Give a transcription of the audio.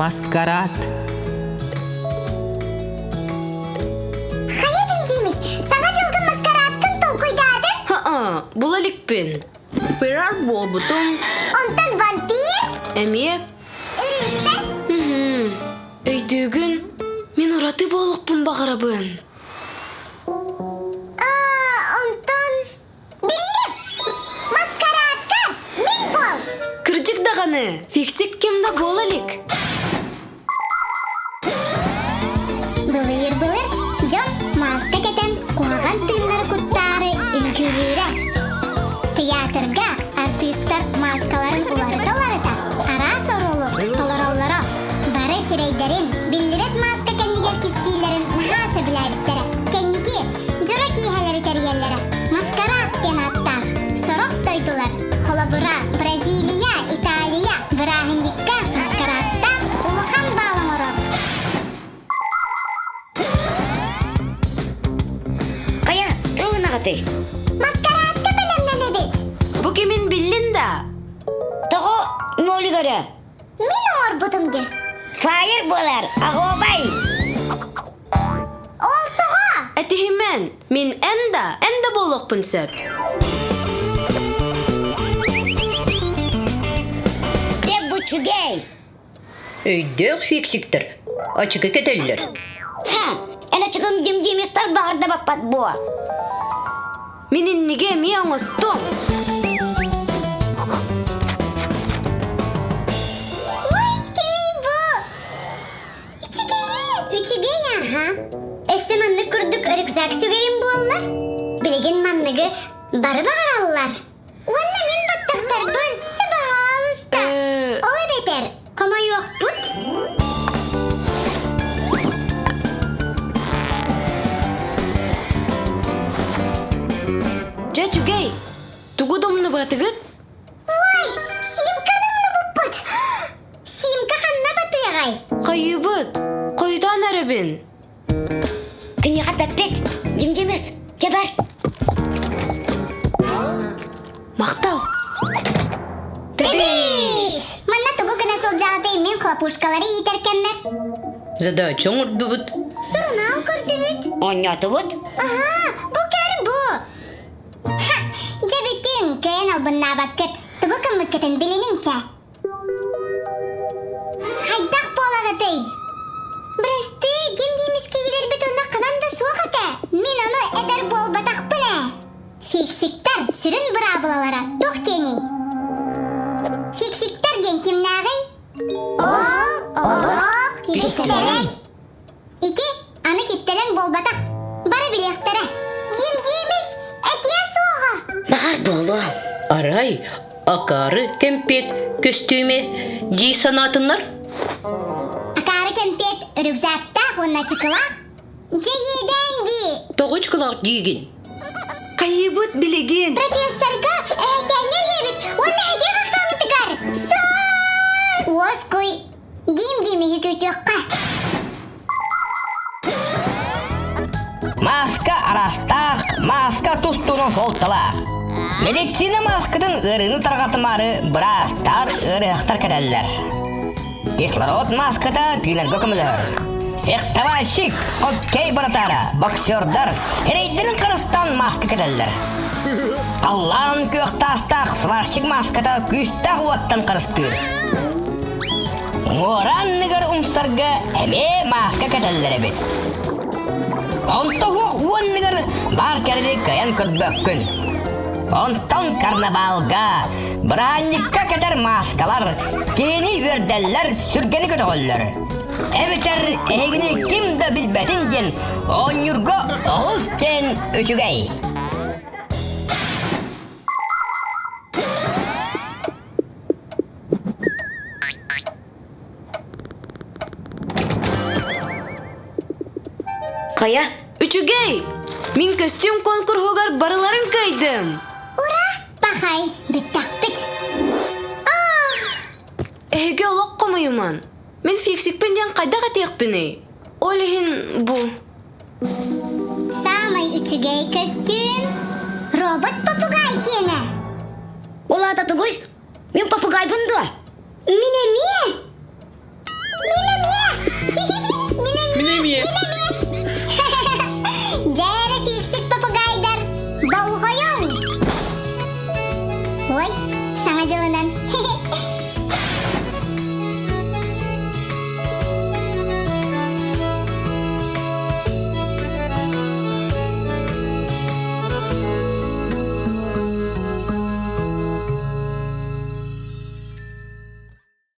Маскарад. Хаятын дейміз, саңа жылғы маскарадтың толкуйдады? Бұл әлікпен. Бірар бол бұтым. Онтан вампир? Әме? Үрісі? Өйдігін, мен ұраты болықпын бағарабын. Онтан... Біліп! Маскарадқа мен бол! Кіржік дағаны, фиксик кемді бол әлік. Бұлыр, жон маска кәтен қуаған тыңлары құттары үлгірірі. Театрға артистар маскаларын уларыта, ара сорулу толороллары. Бары сирейдерін, білдірет маска кәндігер кестейлерін нағасы біләбіттері. Кәндігі, жора кейхәлері тәргелері. Маскарад ден аттақ. Сорок тойдулар. Холобура, Бразилия, Италия. Бірағындікка маскарадта улыхан балым ұрыр. Қая, тұғына қаты? Маскарадты білімнен әбет. Бұ кемін білін да. Тұғы нолі көрі? Мен оңыр бұтымды. Файыр болар, ағобай. Ол тұға. Әтіхімен, мен әнді болықпын сөп. Деп бұ чүгей. Өйдек фиксиктэр. Açık кетеллер. Әні чүгім демдеместер бағырда баппат бұ. Менің неге ме оңыстым. Üçüge ya. Öste manlık kurduk ırıkzak sügerim boğullar. Bilegen manlığı barı bağırallar. Onunla men battaktar bön. Çaba ağlısta. Ola beter. Koma yok put. Жа чүгей, тугу домны батыгыт? Ой, симка намны бұппыт. Симка ханна батыгай. Қайыбыт, қойдан әрібін. Кінеға пәппет, демдемес, жабар. Мақтал. Тедиш! Манна тугу гына сылжалды мен хлопушкалары етеркенмек. Задачаң ұрдыбыт. Сұрынау көрдібіт. Оняты бұд? Бұл кәрі бұл. Жебітін көйен албынна бақыт. Тұғы кымлыққытын білініңчә. Хайдақ болағытай. Бірісті демдейміз кейдер біт онда қынан да суағыты. Мен оны әдір бол батақ біле. Фиксиктэр сүрін бұра бұлалара. Доқ дені. Фиксиктэр ден кімнағый? Олық кестелен. Ики, аны кестелен бол батақ. Бары білектері. Демдейміз әтия суаға. Бағар болу. Арай, акары, кемпет, көстüme, дей санатынлар. Акары кемпет рюкзакта онна чықылақ. Жейеден ди. Тоғычқылақ дейген. Қайыбыт білеген. Профессорға кәңер ебет. Онна әге қақтаны тұғар. Сон! Ос қой. Дем-демеге көтеққа. Маска арастақ, маска тұстуның солтылақ. Медицина маскадан ұрыны тарғатымары бірастар ұрықтар кәдәлілер. Кислород маската түйінерге көмілер. Фехтавайщик, хоккей бұратары, боксердар, hereyдерін қырыстан маска кәдәлілер. Аллан көқтастақ, сварщик маската күстақ уаттан қырыстыр. Оран нығыр ұмсарға әме маска кәдәлілер бет. Онтығы уанныгар бар кәрді каян көтбөккін. Онтон карнавалға, бранникка кәдір маскалар, кені вердәлләр сүргені көтіғыллар. Әбітер әйгіні кімді білбәтін ден, онюрға олыс ден өтігей. Қая? Үчүгей, мен костюм конкурсугар барыларын кайдым. Ура! Бақай, бүттақ біт. Әйге олақ қомайыман. Мен фиксикпенден қайдаға текпіні. Олеген бұ. Самый үчігей костюм. Робот попугай кені. Ола да тұғый, мен папугай бұнды. Мене ме? Мен Ой, саңа жылынан.